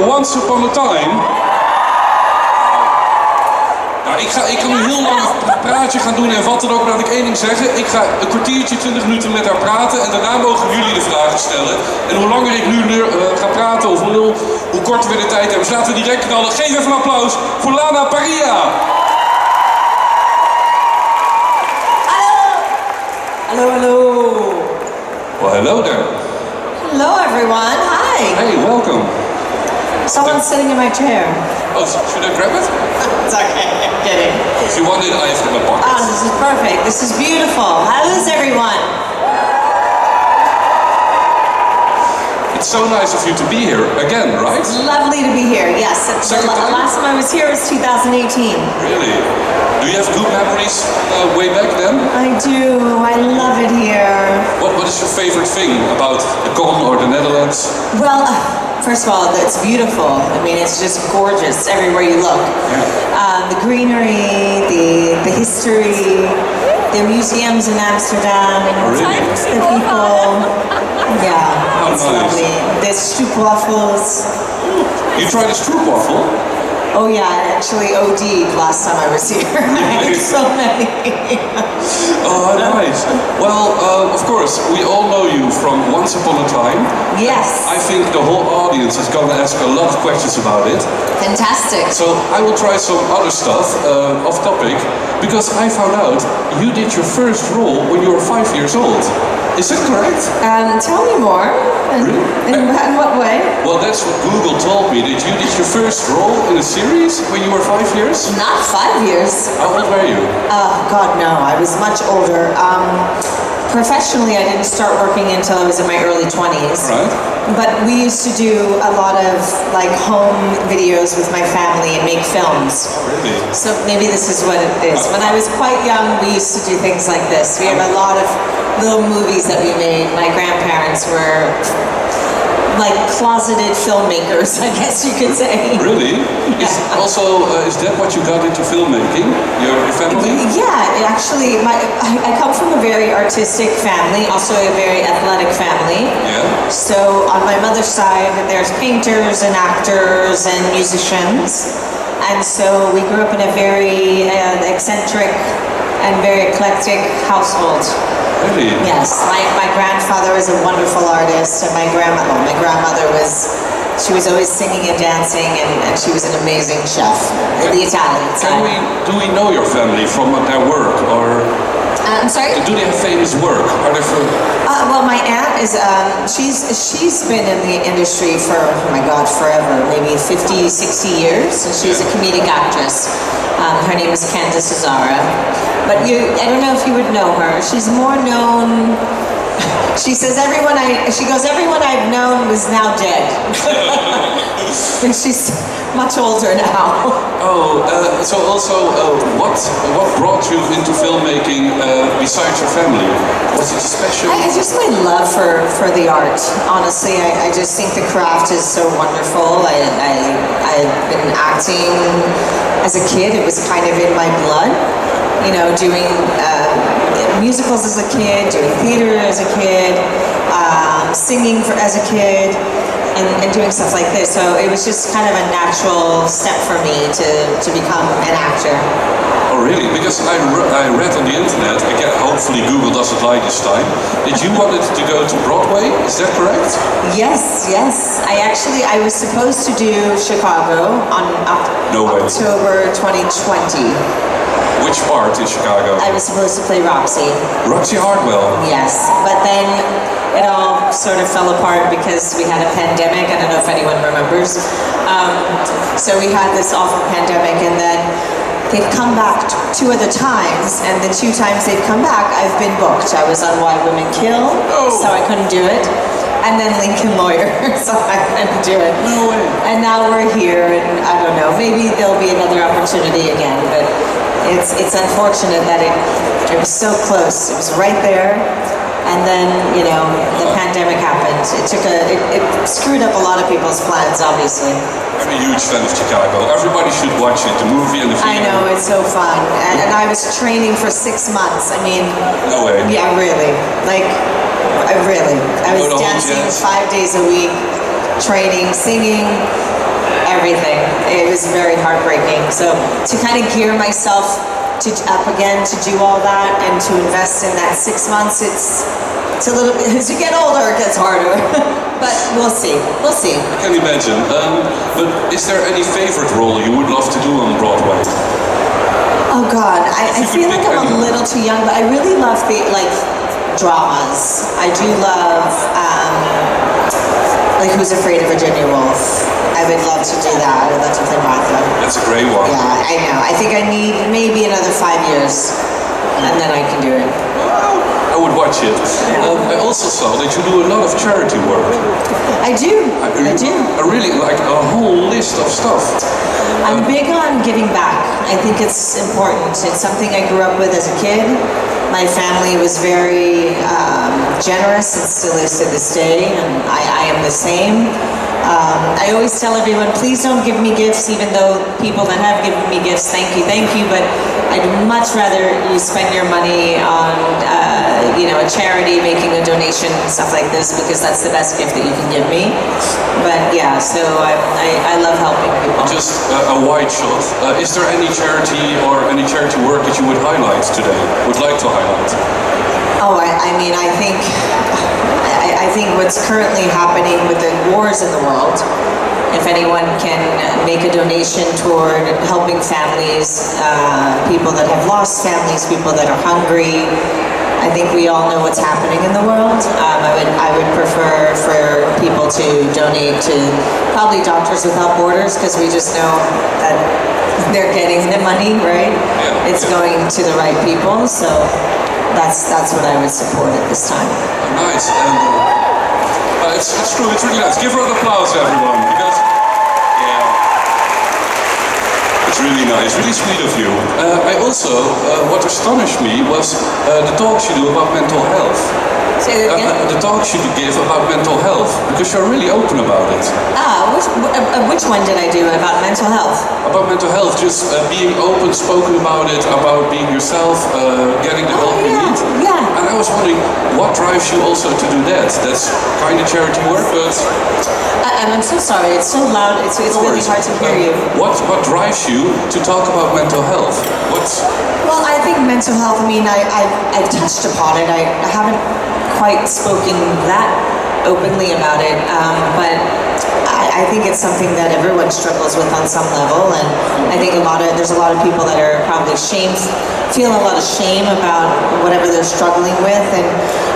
Once Upon a Time. Nou, ik kan nu heel lang een praatje gaan doen en wat dan ook. Laat ik één ding zeggen. Ik ga een kwartiertje, 20 minuten met haar praten en daarna mogen jullie de vragen stellen. En hoe langer ik nu ga praten of hoe korter we de tijd hebben. Dus laten we direct knallen. Geef even een applaus voor Lana Parrilla. Hello, hello. Well, hello there. Hello, everyone. Hi. Hey, welcome. Someone's sitting in my chair. Oh, should I grab it? It's okay. I'm kidding. If you want it, I have it in my pocket. Oh, this is perfect. This is beautiful. How is everyone? It's so nice of you to be here again, right? It's lovely to be here. Yes. The last time I was here was 2018. Really? Do you have good memories way back then? I do. I love it here. What is your favorite thing about the Con or the Netherlands? Well, first of all, it's beautiful. I mean, it's just gorgeous everywhere you look. Yeah. The greenery, the history, the museums in Amsterdam, really? the people. Yeah, it's nice. lovely. The stroopwafels. You tried a stroopwafel? Oh yeah, I actually OD'd last time I was here. I ate so many. Oh, nice. Well, of course, we all know you from Once Upon a Time. Yes. I think the whole audience is going to ask a lot of questions about it. Fantastic. So I will try some other stuff off topic, because I found out you did your first role when you were 5 years old. Is that correct? Tell me more. Really? In what way? Well, that's what Google told me, that you did your first role in a series when you were 5 years? Not 5 years. How old were you? Oh, God, no. I was much older. Professionally, I didn't start working until I was in my early 20s. Right. But we used to do a lot of like home videos with my family and make films. Oh, really? So maybe this is what it is. When I was quite young, we used to do things like this. We have a lot of little movies that we made. My grandparents were like closeted filmmakers, I guess you could say. Really? Is that what you got into filmmaking? Your family? Yeah, actually, I come from a very artistic family, also a very athletic family. Yeah. So on my mother's side, there's painters and actors and musicians. And so we grew up in a very eccentric and very eclectic household. Really? Yes, my grandfather was a wonderful artist, and my grandmother she was always singing and dancing, and she was an amazing chef, the Italian side. Do we know your family from their work, or? I'm sorry? Do they have famous work? Are they from? Well, my aunt is, she's been in the industry for, oh my God, forever, maybe 50, 60 years, and she's a comedic actress. Her name is Candace Azara. But I don't know if you would know her. She's more known, she says everyone I've known was now dead. And she's much older now. Oh, so also, what brought you into filmmaking besides your family? Was it special? Just my love for the art. Honestly, I just think the craft is so wonderful. I've been acting as a kid. It was kind of in my blood. You know, doing musicals as a kid, doing theater as a kid, singing as a kid, and doing stuff like this. So it was just kind of a natural step for me to become an actor. Oh, really? Because I read on the internet, again, hopefully Google doesn't lie this time, that you wanted to go to Broadway. Is that correct? Yes. I was supposed to do Chicago on October 2020. Which part in Chicago? I was supposed to play Roxy. Roxy Hartwell? Yes, but then it all sort of fell apart because we had a pandemic. I don't know if anyone remembers. So we had this awful pandemic, and then they've come back 2 other times, and the 2 times they've come back, I've been booked. I was on Why Women Kill, so I couldn't do it. And then Lincoln Lawyer, so I couldn't do it. No way. And now we're here, and I don't know, maybe there'll be another opportunity again, but it's unfortunate that it was so close. It was right there, and then the pandemic happened. It screwed up a lot of people's plans, obviously. I'm a huge fan of Chicago. Everybody should watch it, the movie and the video. I know, it's so fun, and I was training for 6 months. I mean, no way. Yeah, really, I was dancing 5 days a week, training, singing. everything. It was very heartbreaking. So to kind of gear myself up again to do all that and to invest in that 6 months, it's a little bit, as you get older, it gets harder. But we'll see. I can imagine. But is there any favorite role you would love to do on Broadway? Oh God, I feel like I'm a little too young, but I really love dramas. I do love like Who's Afraid of Virginia Woolf. I would love to do that. I'd love to play Martha. That's a great one. Yeah, I know. I think I need maybe another 5 years, and then I can do it. I would watch it. I also saw that you do a lot of charity work. I do. I really like a whole list of stuff. I'm big on giving back. I think it's important. It's something I grew up with as a kid. My family was very generous and still is to this day, and I am the same. I always tell everyone, please don't give me gifts, even though people that have given me gifts, thank you, but I'd much rather you spend your money on a charity, making a donation, stuff like this, because that's the best gift that you can give me. But yeah, so I love helping people. Just a wide shot. Is there any charity or any charity work that you would highlight today, would like to highlight? Oh, I mean, I think what's currently happening with the wars in the world, if anyone can make a donation toward helping families, people that have lost families, people that are hungry, I think we all know what's happening in the world. I would prefer for people to donate to probably Doctors Without Borders, because we just know that they're getting the money, right? Yeah. It's going to the right people, so that's what I would support at this time. Nice. It's true, it's really nice. Give her an applause, everyone, because, yeah, it's really nice, really sweet of you. I also, what astonished me was the talks you do about mental health. Say that again? The talks you give about mental health, because you're really open about it. Which one did I do about mental health? About mental health, just being open, spoken about it, about being yourself, getting the help you need. Yeah. And I was wondering, what drives you also to do that? That's kind of charity work, but... I'm so sorry, it's so loud, it's really hard to hear you. What drives you to talk about mental health? Well, I think mental health, I mean, I've touched upon it. I haven't quite spoken that openly about it, but I think it's something that everyone struggles with on some level, and I think there's a lot of people that are probably feel a lot of shame about whatever they're struggling with, and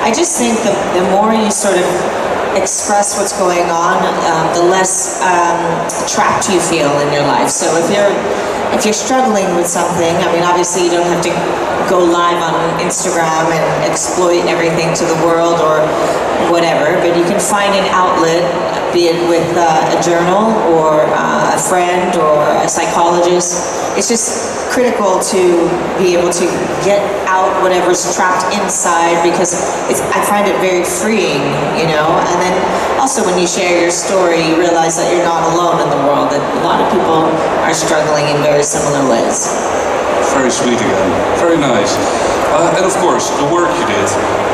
I just think the more you sort of express what's going on, the less trapped you feel in your life. So if you're struggling with something, I mean, obviously you don't have to go live on Instagram and exploit everything to the world or whatever, but you can find an outlet, be it with a journal or a friend or a psychologist. It's just critical to be able to get out whatever's trapped inside, because I find it very freeing, and then also when you share your story, you realize that you're not alone in the world, that a lot of people are struggling in very similar ways. Very sweet again. Very nice. And of course, the work you did.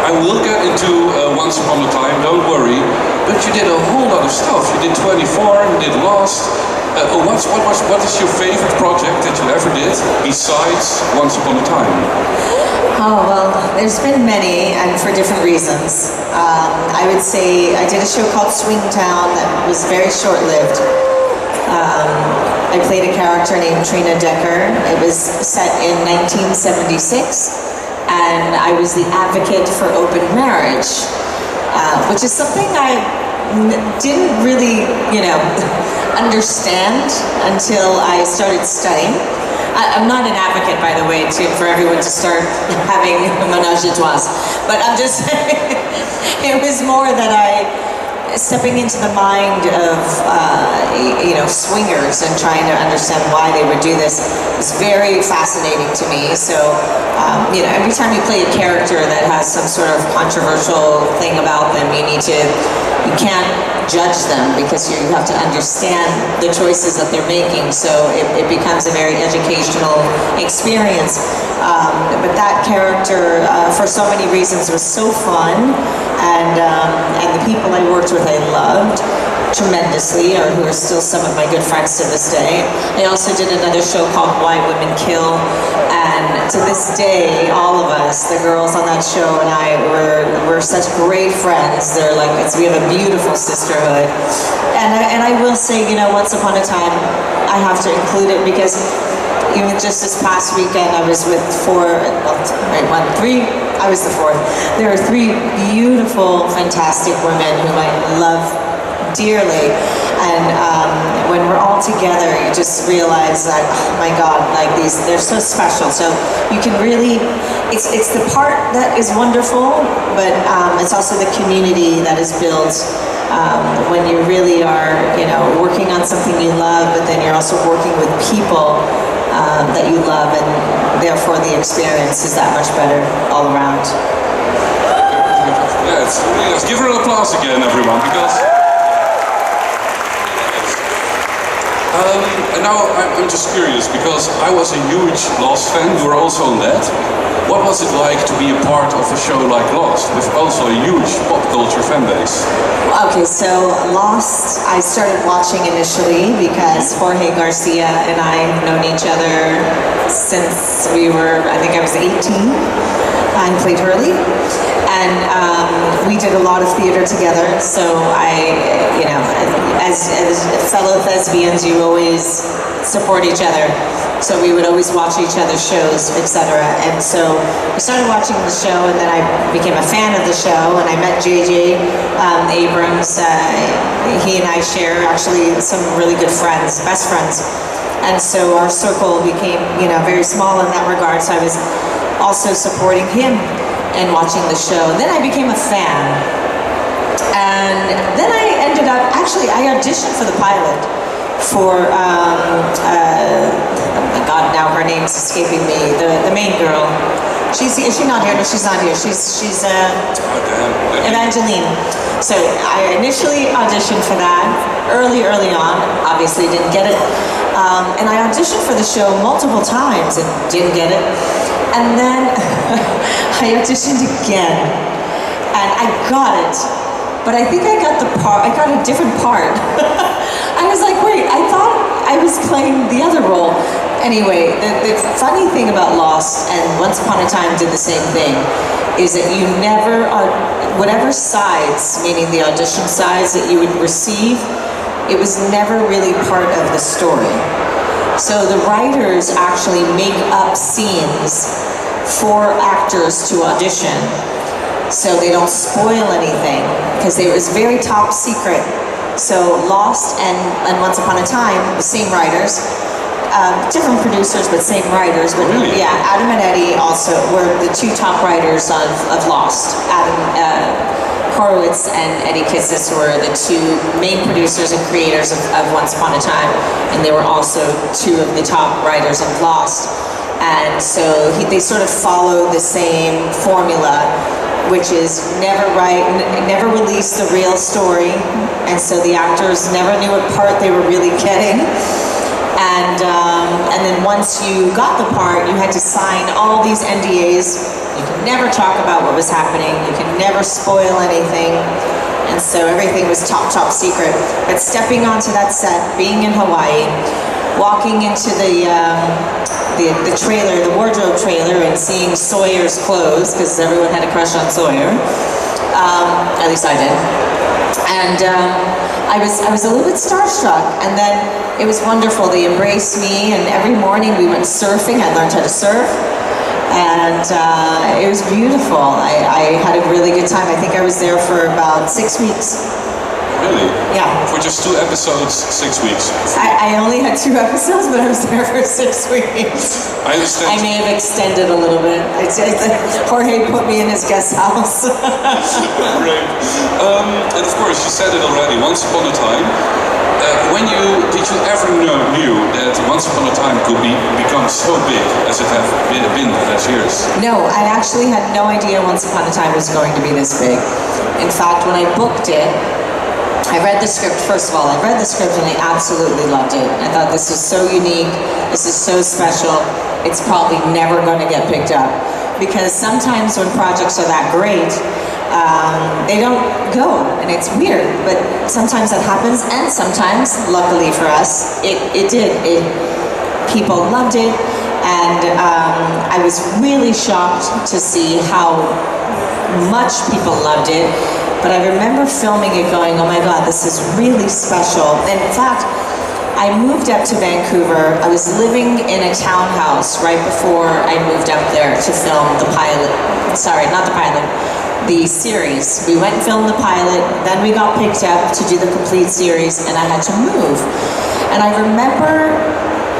I will get into Once Upon a Time, don't worry. But you did a whole lot of stuff. You did 24, you did Lost. What is your favorite project that you ever did besides Once Upon a Time? Oh, well, there's been many, and for different reasons. I would say I did a show called Swingtown that was very short-lived. I played a character named Trina Decker. It was set in 1976, and I was the advocate for open marriage, which is something I didn't really, understand until I started studying. I'm not an advocate, by the way, for everyone to start having menage a trois, but I'm just saying, it was more that stepping into the mind of swingers and trying to understand why they would do this is very fascinating to me. So every time you play a character that has some sort of controversial thing about them, you can't judge them, because you have to understand the choices that they're making. So it becomes a very educational experience. But that character, for so many reasons, was so fun, and the people I worked with I loved. tremendously, or who are still some of my good friends to this day. I also did another show called Why Women Kill, and to this day, all of us, the girls on that show and I, we're such great friends. They're like, we have a beautiful sisterhood. And I will say, you know, once upon a time, I have to include it because even just this past weekend, I was with I was the fourth. There are three beautiful, fantastic women whom I love dearly, and when we're all together, you just realize that, oh my God, like they're so special. So you can really, it's the part that is wonderful, but it's also the community that is built when you really are, you know, working on something you love, but then you're also working with people that you love, and therefore the experience is that much better all around. Yeah, let's give her an applause again, everyone, because. And now I'm just curious, because I was a huge Lost fan. You were also on that. What was it like to be a part of a show like Lost, with also a huge pop culture fan base? Okay, so Lost, I started watching initially because Jorge Garcia and I have known each other since we were, I think I was 18. I played Hurley, and we did a lot of theater together. So you know, as fellow thespians, you always support each other. So we would always watch each other's shows, etc. And so I started watching the show, and then I became a fan of the show, and I met JJ Abrams. He and I share actually some really good friends, best friends. And so our circle became, you know, very small in that regard. So I was also supporting him and watching the show. And then I became a fan. And then I ended up, actually, I auditioned for the pilot for, oh my God, now her name's escaping me, the main girl. Is she not here? No, she's not here. She's Evangeline. So I initially auditioned for that early on. Obviously didn't get it. And I auditioned for the show multiple times and didn't get it. And then I auditioned again, and I got it. But I think I got the part. I got a different part. I was like, wait, I thought I was playing the other role. Anyway, the funny thing about Lost, and Once Upon a Time did the same thing, is that you never are, whatever sides, meaning the audition sides that you would receive, it was never really part of the story. So the writers actually make up scenes for actors to audition, so they don't spoil anything, because it was very top secret. So Lost and Once Upon a Time, the same writers, different producers, but same writers. But really? Yeah, Adam and Eddie also were the two top writers of Lost. Adam Horowitz and Eddie Kitsis were the two main producers and creators of Once Upon a Time, and they were also two of the top writers of Lost. And so they sort of follow the same formula, which is never release the real story, and so the actors never knew what part they were really getting. And then once you got the part, you had to sign all these NDAs. You could never talk about what was happening. You could never spoil anything. And so everything was top secret. But stepping onto that set, being in Hawaii, walking into the trailer, the wardrobe trailer, and seeing Sawyer's clothes, because everyone had a crush on Sawyer. At least I did. And I was a little bit starstruck, and then it was wonderful. They embraced me, and every morning we went surfing. I learned how to surf, and it was beautiful. I had a really good time. I think I was there for about 6 weeks. Really? Yeah. For just 2 episodes, 6 weeks? I only had 2 episodes, but I was there for 6 weeks. I understand. I may have extended a little bit. Jorge put me in his guest house. Great. And of course, you said it already, Once Upon a Time. Did you ever knew that Once Upon a Time could become so big as it has been the last years? No, I actually had no idea Once Upon a Time was going to be this big. In fact, when I booked it, I read the script, first of all, I read the script and I absolutely loved it. I thought this is so unique, this is so special, it's probably never going to get picked up. Because sometimes when projects are that great, they don't go, and it's weird, but sometimes that happens, and sometimes, luckily for us, it did. People loved it, and I was really shocked to see how much people loved it. But I remember filming it going, oh my God, this is really special. And in fact, I moved up to Vancouver. I was living in a townhouse right before I moved up there to film the pilot. Sorry, not the pilot, the series. We went and filmed the pilot, then we got picked up to do the complete series, and I had to move. And I remember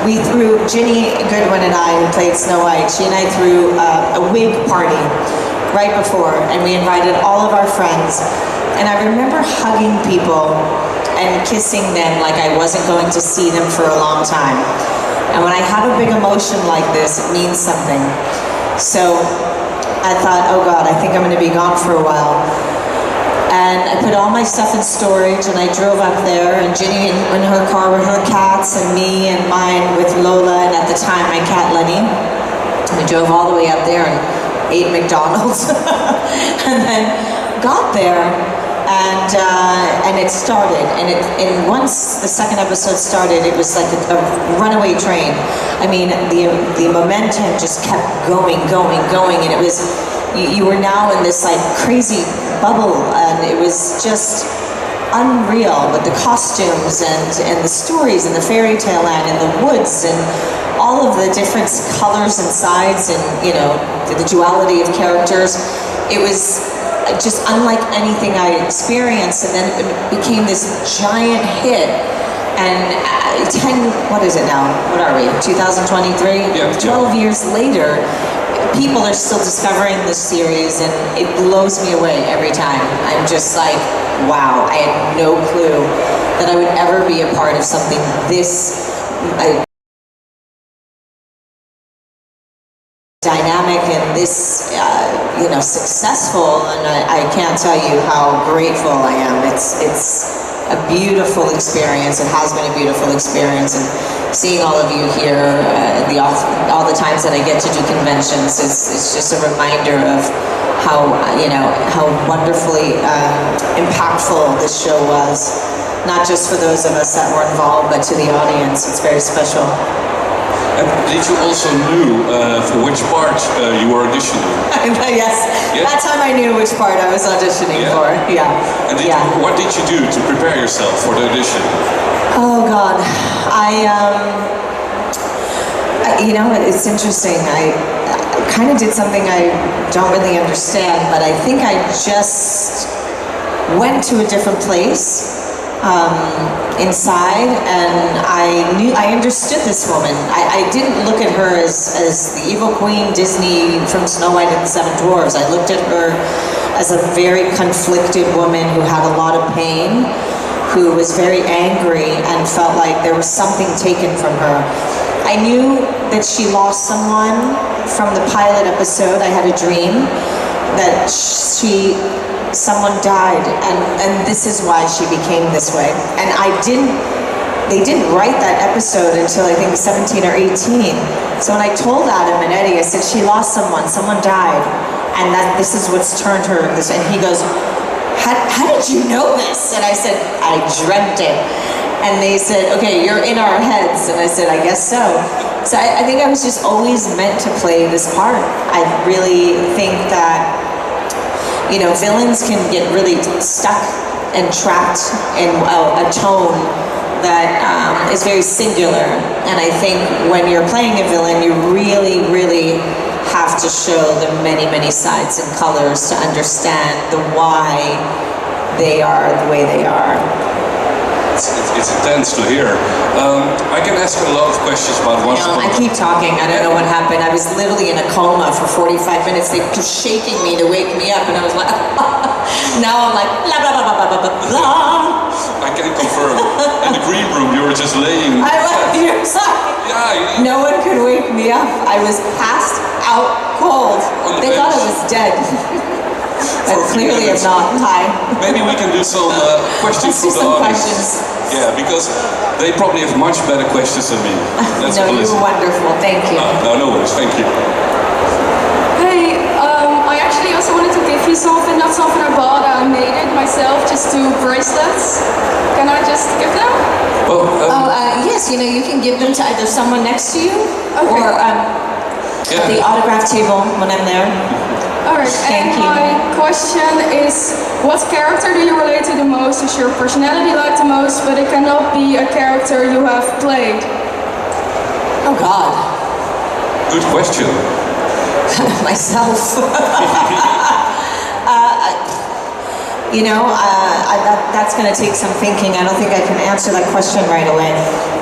we threw, Ginny Goodwin and I, who played Snow White, she and I threw a wig party right before, and we invited all of our friends. And I remember hugging people and kissing them like I wasn't going to see them for a long time. And when I have a big emotion like this, it means something. So I thought, oh God, I think I'm gonna be gone for a while. And I put all my stuff in storage, and I drove up there, and Ginny in her car with her cats, and me and mine with Lola, and at the time my cat Lenny. We drove all the way up there and ate McDonald's, and then got there, and it started. And once the second episode started, it was like a runaway train. I mean, the momentum just kept going, and it was, you were now in this like crazy bubble, and it was just unreal with the costumes and the stories and the fairy tale land and the woods and all of the different colors and sides, and you know, the duality of characters. It was just unlike anything I experienced, and then it became this giant hit. And what is it now? What are we, 2023? Yeah, 12 years later, people are still discovering this series, and it blows me away every time. I'm just like, wow, I had no clue that I would ever be a part of something this dynamic and this, you know, successful. And I can't tell you how grateful I am. It's a beautiful experience. It has been a beautiful experience, and seeing all of you here, all the times that I get to do conventions, it's just a reminder of how, you know, how wonderfully impactful this show was. Not just for those of us that were involved, but to the audience. It's very special. And did you also knew for which part you were auditioning? Yes, Yeah? that time I knew which part I was auditioning for. Yeah. And what did you do to prepare yourself for the audition? Oh God, you know, it's interesting. I kind of did something I don't really understand, but I think I just went to a different place inside, and I understood this woman. I didn't look at her as the Evil Queen Disney from Snow White and the Seven Dwarfs. I looked at her as a very conflicted woman who had a lot of pain, who was very angry and felt like there was something taken from her. I knew that she lost someone from the pilot episode. I had a dream that someone died, and this is why she became this way. And they didn't write that episode until I think 17 or 18. So when I told Adam and Eddie, I said, she lost someone died, and that this is what's turned her this. And he goes, how did you know this? And I said, I dreamt it. And they said, okay, you're in our heads. And I said, I guess so. So I think I was just always meant to play this part. I really think that, you know, villains can get really stuck and trapped in a tone that is very singular. And I think when you're playing a villain, you really, really have to show the many, many sides and colors to understand the why they are the way they are. It's intense to hear. I can ask a lot of questions about what's I keep talking. I don't know what happened. I was literally in a coma for 45 minutes. They were shaking me to wake me up, and I was like, now I'm like, blah, blah, blah, blah, blah, blah, blah. I can confirm. In the green room, you were just laying. You're sorry. Yeah. No one could wake me up. I was passed out cold. They thought I was dead. But clearly I'm not. Hi. Maybe we can do some questions from the audience. Questions. Yeah, because they probably have much better questions than me. Let's No, you listen. were wonderful. Thank you. No worries. Thank you. Hey, I actually I wanted to give you something, not something I bought, I made it myself, just 2 bracelets. Can I just give them? Well, Yes, you know, you can give them to either someone next to you Okay. or at the autograph table when I'm there. Alright, Thank and you. my question is, what character do you relate to the most? Is your personality like the most, but it cannot be a character you have played? Oh God, good question. myself. You know, that's going to take some thinking. I don't think I can answer that question right away.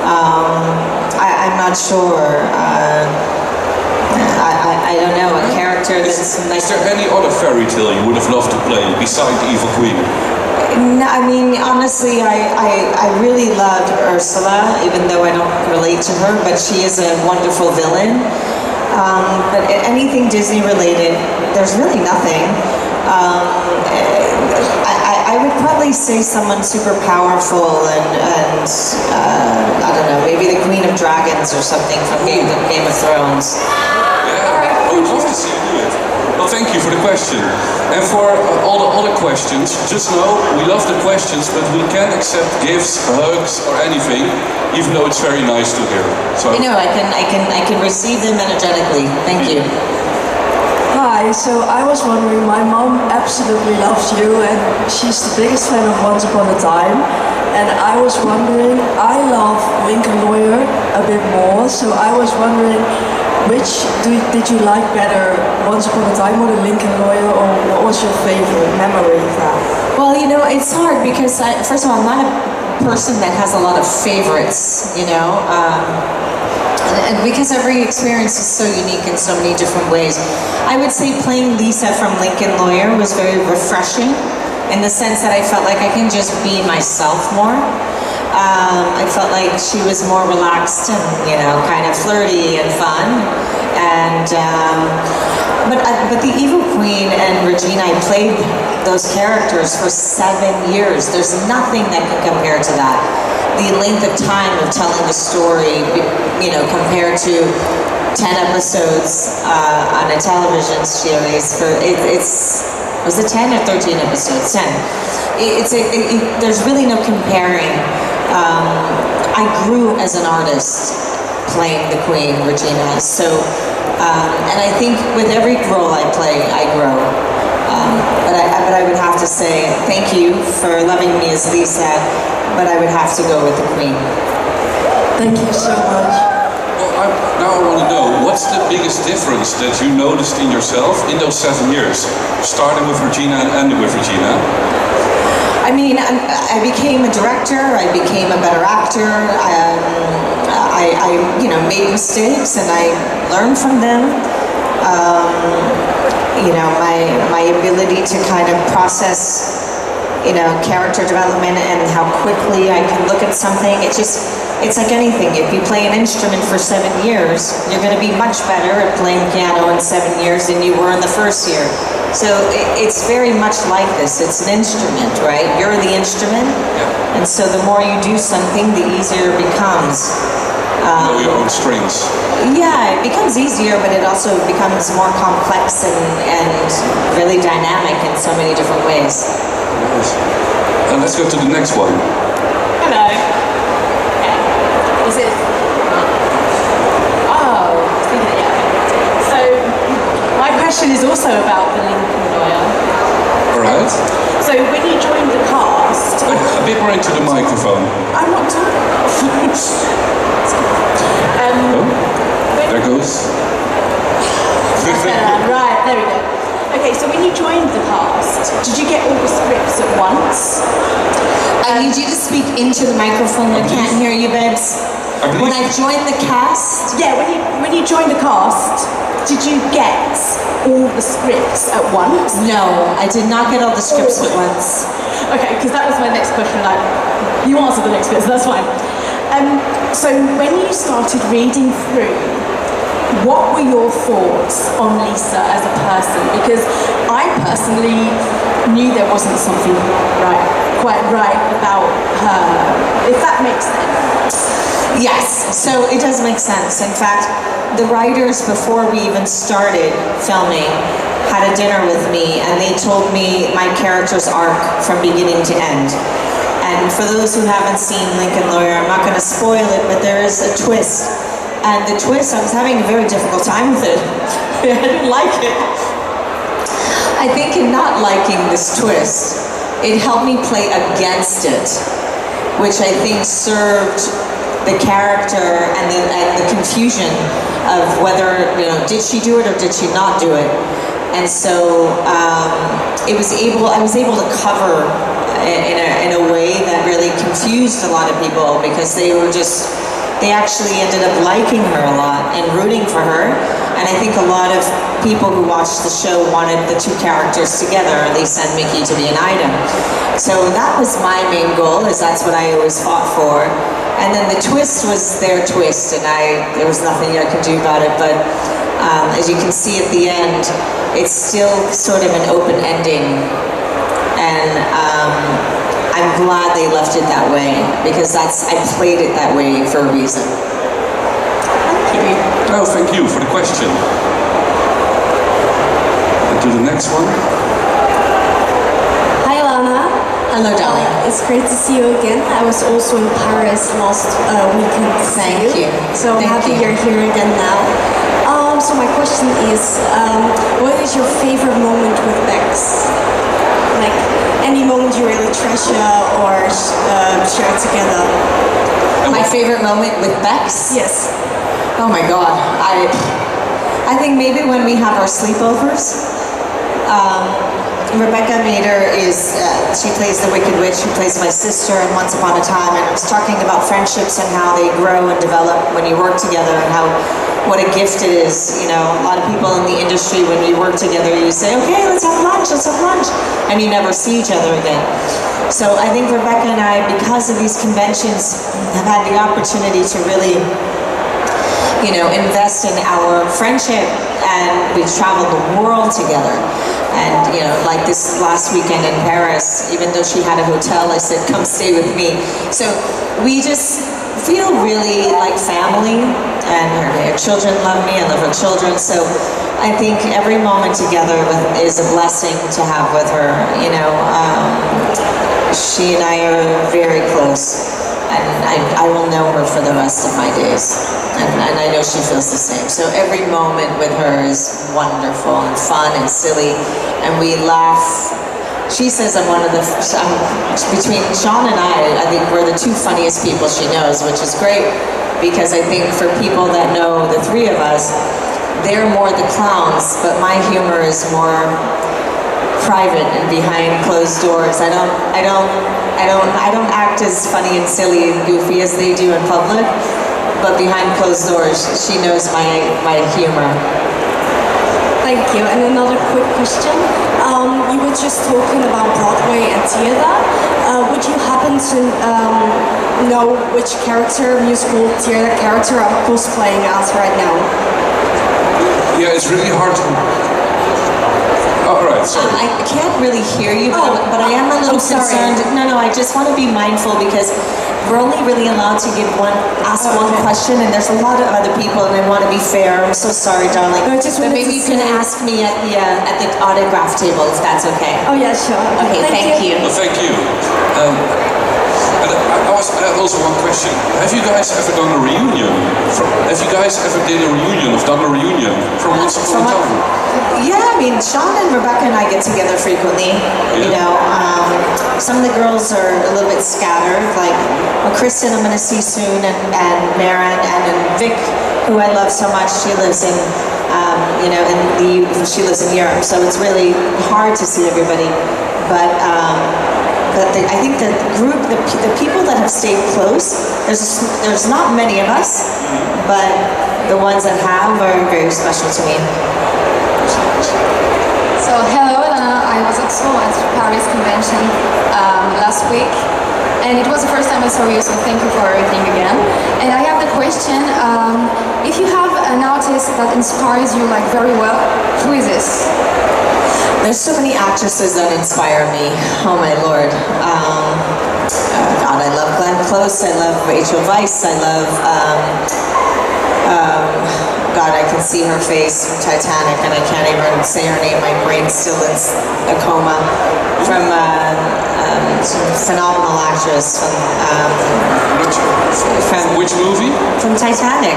I'm not sure. I don't know, a character that's like... Is there any other fairy tale you would have loved to play beside the Evil Queen? No, I mean, honestly, I really loved Ursula, even though I don't relate to her, but she is a wonderful villain. But anything Disney related, there's really nothing. I would probably say someone super powerful and I don't know, maybe the Queen of Dragons or something from Game of Thrones. Yeah, I would love to see you do it. Well, thank you for the question. And for all the other questions, just know we love the questions, but we can't accept gifts, hugs, or anything, even though it's very nice to hear. So I know, I can receive them energetically. Thank you. Hi, so I was wondering, my mom absolutely loves you and she's the biggest fan of Once Upon a Time. And I was wondering, I love Lincoln Lawyer a bit more, so I was wondering, which did you like better, Once Upon a Time or the Lincoln Lawyer, or what was your favorite memory of that? Well, you know, it's hard because, first of all, I'm not a person that has a lot of favorites, you know. And because every experience is so unique in so many different ways. I would say playing Lisa from Lincoln Lawyer was very refreshing in the sense that I felt like I can just be myself more. I felt like she was more relaxed and, you know, kind of flirty and fun. And but the Evil Queen and Regina, I played those characters for 7 years. There's nothing that can compare to that. The length of time of telling the story, you know, compared to 10 episodes on a television series. Was it 10 or 13 episodes? 10. There's really no comparing. I grew as an artist playing the Queen, Regina. So, and I think with every role I play, I grow. But I would have to say thank you for loving me as Lisa, but I would have to go with the Queen. Thank you so much. Well, now I want to know, what's the biggest difference that you noticed in yourself in those 7 years, starting with Regina and ending with Regina? I mean, I became a director, I became a better actor, I you know, made mistakes and I learned from them. You know, my ability to kind of process, you know, character development and how quickly I can look at something, it's like anything. If you play an instrument for 7 years, you're going to be much better at playing piano in 7 years than you were in the first year. So it's very much like this. It's an instrument, right? You're the instrument. Yeah. And so the more you do something, the easier it becomes. Know your own strings. Yeah, it becomes easier, but it also becomes more complex and really dynamic in so many different ways. Nice. And let's go to the next one. Hello. Is it? Oh, so my question is also about the Lincoln Lawyer. Alright. So when you joined the cast, A bit more into the microphone. I'm not talking. Oh, there goes. Right, there we go. Okay, so when you joined the cast, did you get all the scripts at once? I need you to speak into the microphone. I can't hear you, babes. When I joined the cast, Yeah, when you joined the cast, did you get all the scripts at once? no, I did not get all the scripts at once. Okay, because that was my next question. Like, you answered the next bit, so that's fine. So when you started reading through, what were your thoughts on Lisa as a person? Because I personally knew there wasn't something quite right about her, if that makes sense. Yes, so it does make sense. In fact, the writers, before we even started filming, had a dinner with me and they told me my character's arc from beginning to end. And for those who haven't seen Lincoln Lawyer, I'm not going to spoil it, but there is a twist. And the twist, I was having a very difficult time with it. I didn't like it. I think in not liking this twist, it helped me play against it, which I think served the character and the confusion of whether, did she do it or did she not do it? And so I was able to cover in a way that really confused a lot of people, because they actually ended up liking her a lot and rooting for her. And I think a lot of people who watched the show wanted the two characters together, at least and Mickey to be an item. So that was my main goal, is that's what I always fought for. And then the twist was their twist, and there was nothing I could do about it. But as you can see at the end, it's still sort of an open ending. And I'm glad they left it that way, because I played it that way for a reason. Thank you. Oh, thank you for the question. And to the next one. Hi Lana. Hello, darling. It's great to see you again. I was also in Paris last weekend. Thank you. So I'm Thank happy you. you're here again now. So my question is, what is your favorite moment with Bex? Like any moment you really treasure or share together? My favorite moment with Bex? Yes. Oh my God. I think maybe when we have our sleepovers. Rebecca Mader she plays the Wicked Witch, who plays my sister in Once Upon a Time, and I was talking about friendships and how they grow and develop when you work together, and what a gift it is. A lot of people in the industry, when you work together, you say, okay, let's have lunch, and you never see each other again. So I think Rebecca and I, because of these conventions, have had the opportunity to really invest in our friendship, and we've traveled the world together. And, like this last weekend in Paris, even though she had a hotel, I said, come stay with me. So we just feel really like family, and her children love me, I love her children. So I think every moment together is a blessing to have with her. She and I are very close, and I will know her for the rest of my days. And I know she feels the same. So every moment with her is wonderful and fun and silly, and we laugh. She says I'm one of between Sean and I think we're the two funniest people she knows, which is great, because I think for people that know the three of us, they're more the clowns, but my humor is more private and behind closed doors. I don't act as funny and silly and goofy as they do in public. But behind closed doors, she knows my humor. Thank you. And another quick question. You were just talking about Broadway and theater. Would you happen to know which musical theater character I'm cosplaying as right now? Yeah, it's really hard to... Oh, right, sorry. I can't really hear you, but I am a little concerned. No, I just want to be mindful, because we're only really allowed to ask one question, and there's a lot of other people, and I want to be fair. I'm so sorry, darling. No, just but maybe you can ask me at the autograph table, if that's okay. Oh yeah, sure. Okay, thank you. Well, thank you. And I had also one question. Have you guys ever done a reunion? Have you guys ever done a reunion from Once Upon a Time? Yeah, I mean, Sean and Rebecca and I get together frequently. Some of the girls are a little bit scattered, like Kristen I'm going to see soon, and Maren, and then Vic, who I love so much. She lives in, she lives in Europe, so it's really hard to see everybody. But I think the group, the people that have stayed close, there's not many of us, but the ones that have are very special to me. So hello, Lana. I was also at the Paris convention last week, and it was the first time I saw you, so thank you for everything again. And I have the question, if you have an artist that inspires you like very well, who is this? There's so many actresses that inspire me. Oh my Lord. God, I love Glenn Close, I love Rachel Weisz, I love, God, I can see her face from Titanic, and I can't even say her name. My brain's still in a coma. From phenomenal actress from Which movie? From Titanic.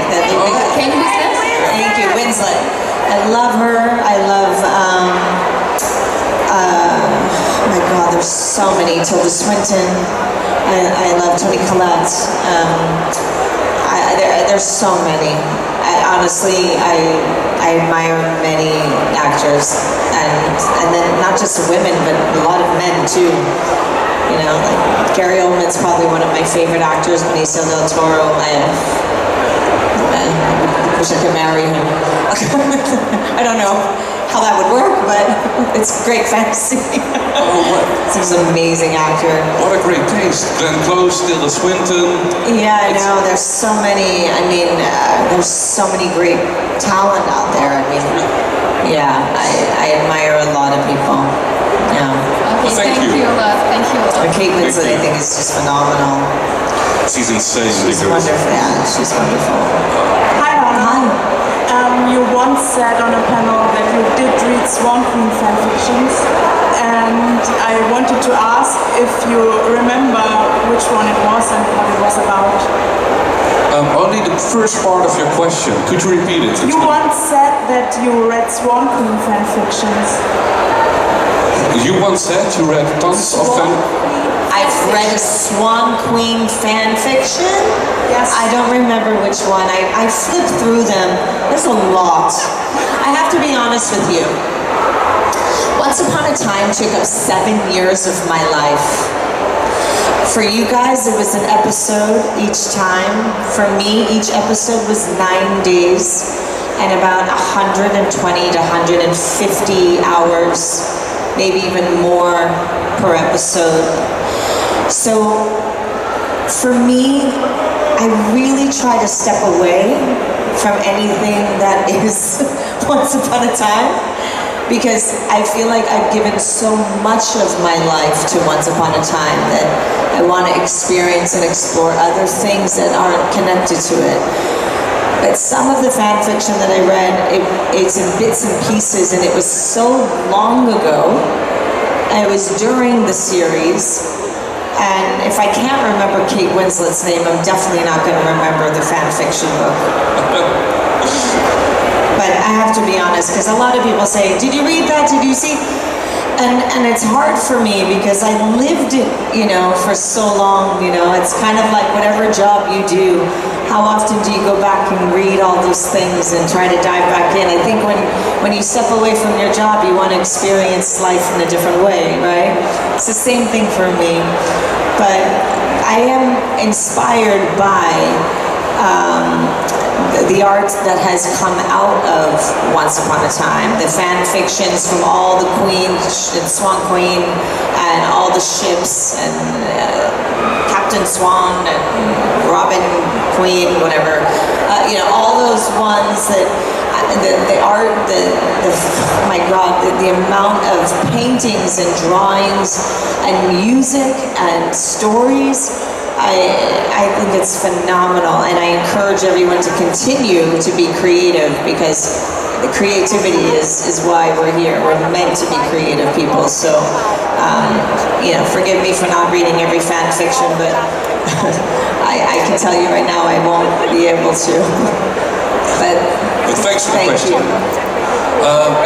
Kate Winslet? Thank you, Winslet. I love her. I love. Oh my God, there's so many. Tilda Swinton. I love Toni Collette. There's so many. I admire many actors, and then not just women, but a lot of men too. You know, like Gary Oldman's probably one of my favorite actors. Benicio del Toro. I wish I could marry him. I don't know how that would work, but it's great fantasy. He's an amazing actor. What a great taste. Glenn Close, Tilda Swinton. Yeah, I know. There's so many. I mean, there's so many great talent out there. I mean, yeah, I admire a lot of people. Yeah. Okay, Thank thank you. you a lot. Thank you a lot. Kate Winslet, I think, is just phenomenal. She's insane. She's wonderful. Yeah, she's wonderful. Hi, Lana. Hi. You once said on a panel that you did read Swan Queen fan fictions, and I wanted to ask if you remember which one it was and what it was about. Only the first part of your question. Could you repeat it? You once said that you read Swan Queen fan fictions. You once said you read tons of fan. I've read a Swan Queen fan fiction. Yes. I don't remember which one. I flipped through them. There's a lot. I have to be honest with you. Once Upon a Time took up 7 years of my life. For you guys, it was an episode each time. For me, each episode was 9 days and about 120 to 150 hours, maybe even more per episode. So for me, I really try to step away from anything that is Once Upon a Time, because I feel like I've given so much of my life to Once Upon a Time that I want to experience and explore other things that aren't connected to it. But some of the fan fiction that I read, it's in bits and pieces, and it was so long ago. It was during the series. And if I can't remember Kate Winslet's name, I'm definitely not going to remember the fan fiction book. But I have to be honest, because a lot of people say, did you read that? Did you see? And it's hard for me because I lived it, you know, for so long, you know. It's kind of like whatever job you do, how often do you go back and read all those things and try to dive back in? I think when you step away from your job, you want to experience life in a different way, right? It's the same thing for me. But I am inspired by the art that has come out of Once Upon a Time, the fan fictions from all the queens, Swan Queen, and all the ships, and Captain Swan, and Robin Queen, whatever. You know, all those ones that the art, my God, the amount of paintings and drawings and music and stories. I think it's phenomenal, and I encourage everyone to continue to be creative, because the creativity is why we're here. We're meant to be creative people. So, you know, forgive me for not reading every fan fiction, but I can tell you right now I won't be able to. But thanks for the thank question. you.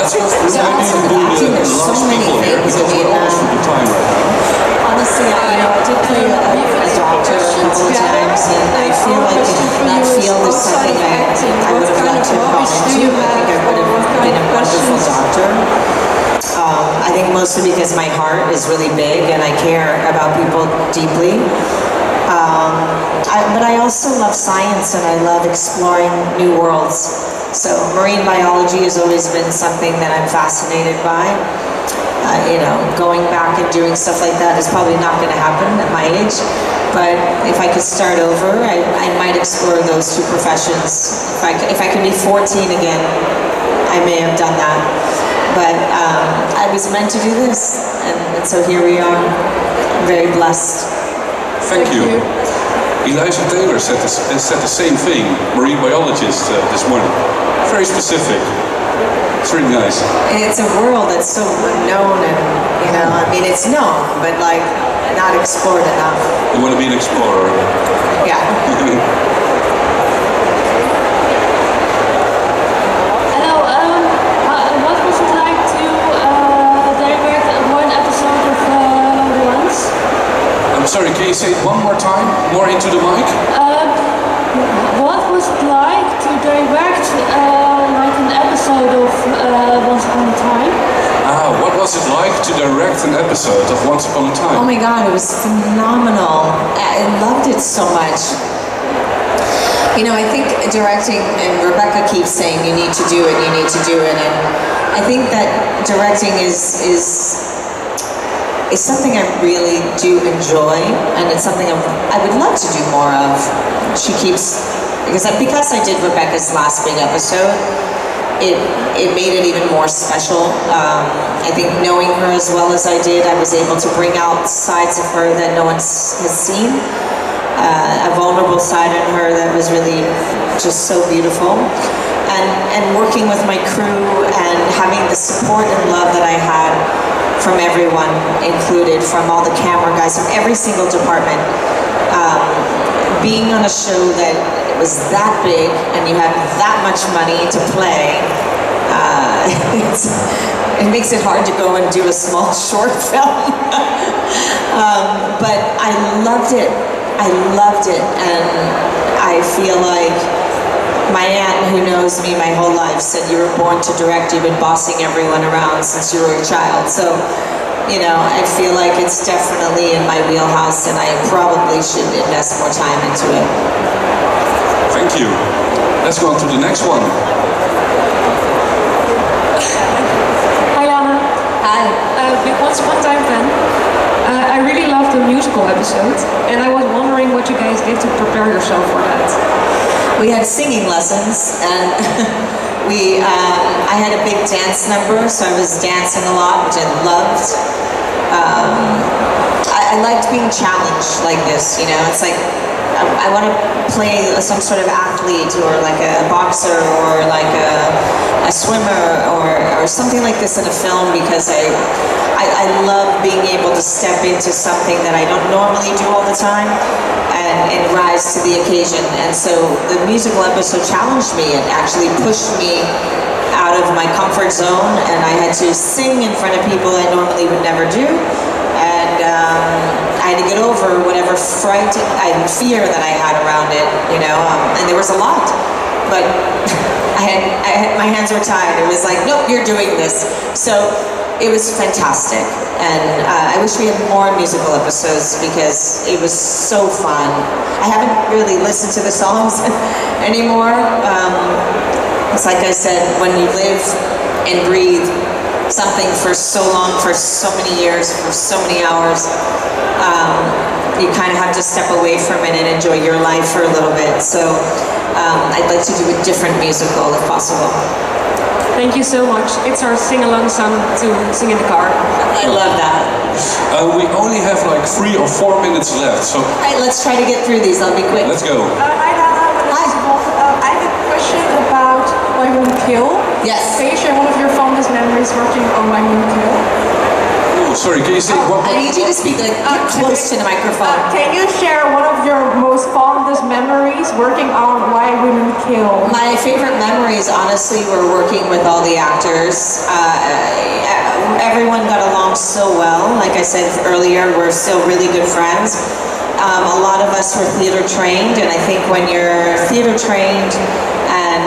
Let's go through So maybe also we the do acting, the there's so last many people here, things. because we're almost through the time right now. Honestly, I did play a doctor a couple of times, and I feel like in that field is something I would have liked to have gone into. I think I would have been a wonderful doctor. I think mostly because my heart is really big and I care about people deeply. But I also love science, and I love exploring new worlds. So marine biology has always been something that I'm fascinated by. You know, going back and doing stuff like that is probably not going to happen at my age. But if I could start over, I might explore those two professions. If I could be 14 again, I may have done that. But I was meant to do this, and so here we are. I'm very blessed. Thank you. Eliza Taylor said the same thing, marine biologist, this morning. Very specific. It's really nice. It's a world that's so unknown, and I mean, it's known, but like not explored enough. You want to be an explorer? Yeah. Hello, what was it like to direct one episode of Once? I'm sorry, can you say it one more time? More into the mic? What was it like to direct like an episode of Once Upon a Time? What was it like to direct an episode of Once Upon a Time? Oh my God, it was phenomenal. I loved it so much. I think directing, and Rebecca keeps saying you need to do it, you need to do it, and I think that directing is something I really do enjoy, and it's something I would love to do more of. She keeps, because I did Rebecca's last big episode, it made it even more special. I think knowing her as well as I did, I was able to bring out sides of her that no one has seen. A vulnerable side in her that was really just so beautiful. And working with my crew and having the support and love that I had from everyone, included from all the camera guys, from every single department. Being on a show that was that big and you had that much money to play, it makes it hard to go and do a small short film. But I loved it. And I feel like my aunt, who knows me my whole life, said you were born to direct. You've been bossing everyone around since you were a child. So, I feel like it's definitely in my wheelhouse, and I probably should invest more time into it. Thank you. Let's go on to the next one. Hi Lana. Hi. Big Once Upon a Time fan. I really loved the musical episode, and I was wondering what you guys did to prepare yourself for that. We had singing lessons, and I had a big dance number, so I was dancing a lot, which I loved. I liked being challenged like this, It's like I want to play some sort of athlete, or like a boxer, or like a swimmer, or something like this in a film, because I love being able to step into something that I don't normally do all the time and rise to the occasion. And so the musical episode challenged me and actually pushed me out of my comfort zone, and I had to sing in front of people I normally would never do. And I had to get over whatever fright and fear that I had around it, and there was a lot. But my hands were tied. It was like, nope, you're doing this. So it was fantastic. And I wish we had more musical episodes, because it was so fun. I haven't really listened to the songs anymore. It's like I said, when you live and breathe something for so long, for so many years, for so many hours, you kind of have to step away from it and enjoy your life for a little bit. So I'd like to do a different musical if possible. Thank you so much. It's our sing-along song to sing in the car. I love that. We only have like 3 or 4 minutes left, so All right, let's try to get through these. I'll be quick. let's go. Hi, Lana. I have a question about Why Women Kill. Yes. Can you share one of your fondest memories working on Why Women Kill? Oh, sorry, can you say what? I need you to speak get close to the microphone. Can you share one of your most fondest memories working on Why Women Kill? My favorite memories, honestly, were working with all the actors. Everyone got along so well. Like I said earlier, we're still really good friends. A lot of us were theater trained, and I think when you're theater trained and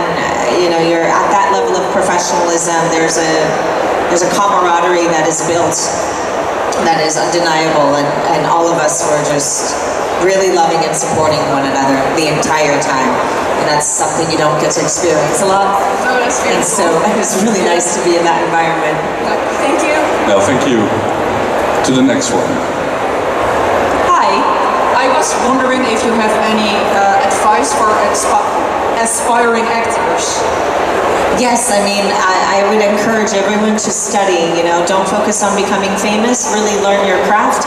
you're at that level of professionalism, there's a camaraderie that is built that is undeniable, and all of us were just really loving and supporting one another the entire time, and that's something you don't get to experience a lot. Oh, that's And so it was really nice to be in that environment. Thank you. No, thank you. To the next one. Hi, I was wondering if you have any advice for aspiring actors. Yes, I mean, I would encourage everyone to study, don't focus on becoming famous, really learn your craft.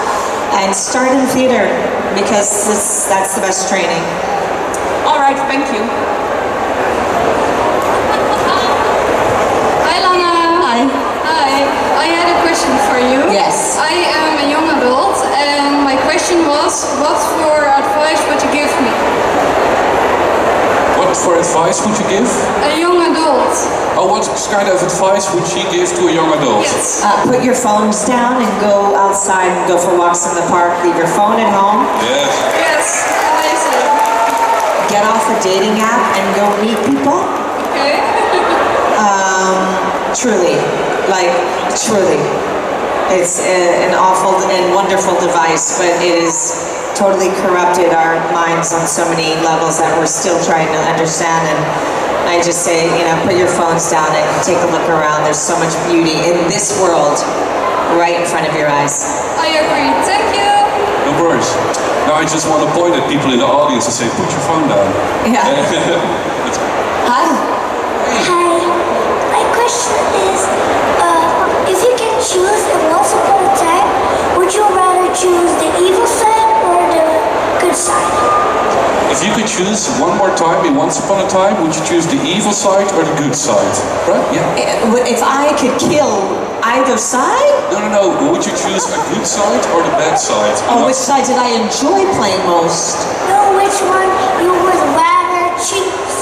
and start in theater because that's the best training. All right, thank you. Hi Lana. Hi. Hi. I had a question for you. Yes. I am a young adult and my question was, what for advice would you give me? What for advice would you give? A young adult. Oh, what kind of advice would she give to a young adult? Yes. Put your phones down and go outside and go for walks in the park. Leave your phone at home. Yes. Yes. Amazing. Get off a dating app and go meet people. Okay. Truly, truly. It's an awful and wonderful device, but it has totally corrupted our minds on so many levels that we're still trying to understand. And I just say, put your phones down and take a look around. There's so much beauty in this world right in front of your eyes. I agree. Thank you. No worries. Now I just want to point at people in the audience and say, put your phone down. Yeah. Hi. Hi, my question is, if you can choose in once upon a time, would you rather choose the evil side or the good side? If you could choose one more time in Once Upon a Time, would you choose the evil side or the good side? Right? Yeah. If I could kill either side? No. Would you choose a good side or the bad side? Oh, which side did I enjoy playing most? No, which one you would rather choose?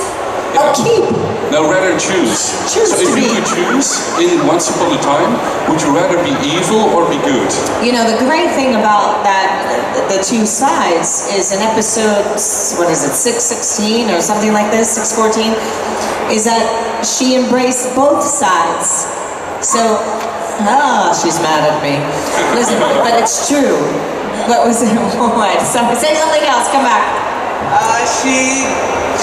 Oh, keep. No, rather choose. Choose so to if you be. could choose in Once Upon a Time, would you rather be evil or be good? The great thing about that, the two sides, is in episode, 616 or something like this, 614, is that she embraced both sides. So, she's mad at me. Listen, but it's true. What was it? What? Say something else, come back. She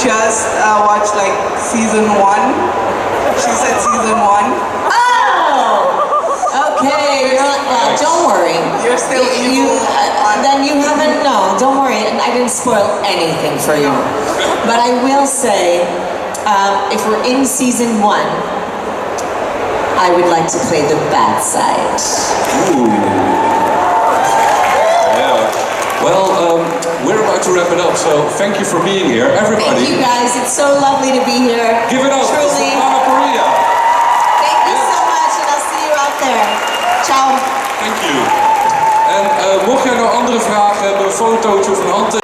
just watched season 1. She said season 1. Oh! Okay, well, don't worry. You're still evil. Then you haven't, no, don't worry. I didn't spoil anything for you. But I will say, if we're in season 1, I would like to play the bad side. Ooh. Yeah. Well, we're about to wrap it up, so thank you for being here, everybody. Thank you guys, it's so lovely to be here. Give it up for Truly. Lana Parrilla. Thank you so much, and I'll see you out there. Ciao. Thank you. En mocht jij nou andere vragen hebben, een fotootje of een handtekening.